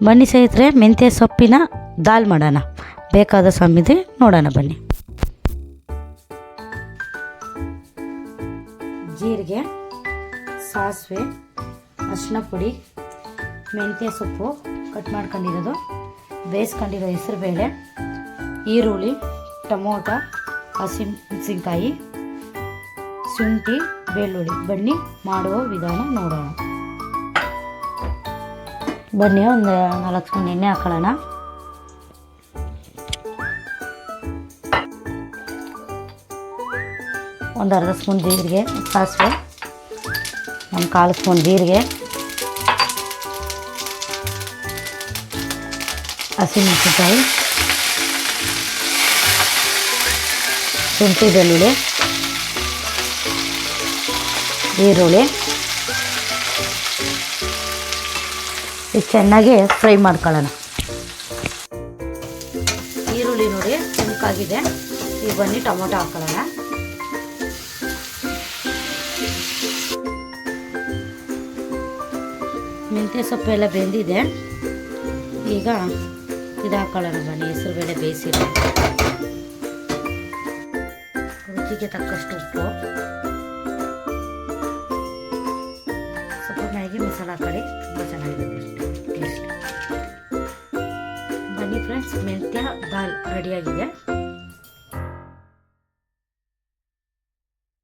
ಬನ್ನಿ ಸ್ನೇಹಿತರೆ, ಮೆಂತ್ಯ ಸೊಪ್ಪಿನ ದಾಲ್ ಮಾಡೋಣ. ಬೇಕಾದ ಸಾಮಗ್ರಿ ನೋಡೋಣ ಬನ್ನಿ. ಜೀರಿಗೆ, ಸಾಸಿವೆ, ಅರಿಶಿನ ಪುಡಿ, ಮೆಂತ್ಯ ಸೊಪ್ಪು ಕಟ್ ಮಾಡ್ಕೊಂಡಿರೋದು, ಬೇಯಿಸ್ಕೊಂಡಿರೋ ಹೆಸರುಬೇಳೆ, ಈರುಳ್ಳಿ, ಟೊಮೊಟೊ, ಹಸಿಮೆಣಸಿನ್ಕಾಯಿ, ಶುಂಠಿ, ಬೆಳ್ಳುಳ್ಳಿ. ಬನ್ನಿ ಮಾಡುವ ವಿಧಾನ ನೋಡೋಣ. ಬನ್ನಿ ಒಂದು 4 ಸ್ಪೂನ್ ಎಣ್ಣೆ ಹಾಕೊಳ್ಳೋಣ. ಒಂದು ಅರ್ಧ ಸ್ಪೂನ್ ಜೀರಿಗೆ, ಸಾಸಿವೆ, ಒಂದು 1/4 ಸ್ಪೂನ್ ಜೀರಿಗೆ, ಹಸಿಮೆಣಸಿನ್ಕಾಯಿ, ಶುಂಠಿ, ಬೆಳ್ಳುಳ್ಳಿ, ಈರುಳ್ಳಿ. ಇದು ಚೆನ್ನಾಗಿ ಫ್ರೈ ಮಾಡ್ಕೊಳ್ಳೋಣ. ಈರುಳ್ಳಿ ನೋಡಿ ಕೆಂಪಾಗಿದೆ. ಈಗ ಬನ್ನಿ ಟೊಮೊಟೊ ಹಾಕೊಳ್ಳೋಣ. ಮೆಂತ್ಯ ಸೊಪ್ಪು ಎಲ್ಲ ಬೆಂದಿದೆ. ಈಗ ಇದು ಹಾಕೊಳ್ಳೋಣ ಬನ್ನಿ, ಹೆಸರುಬೇಳೆ ಬೇಯಿಸಿರೋ. ರುಚಿಗೆ ತಕ್ಕಷ್ಟು ಉಪ್ಪು, ಸ್ವಲ್ಪ ಮ್ಯಾಗಿ ಮಸಾಲ ಹಾಕೊಳ್ಳಿ. ತುಂಬ ಚೆನ್ನಾಗಿದೆ ಟೇಸ್ಟ್. ಬನ್ನಿ ಫ್ರೆಂಡ್ಸ್, ಮೆಂತ್ಯ ದಾಲ್ ರೆಡಿಯಾಗಿದೆ.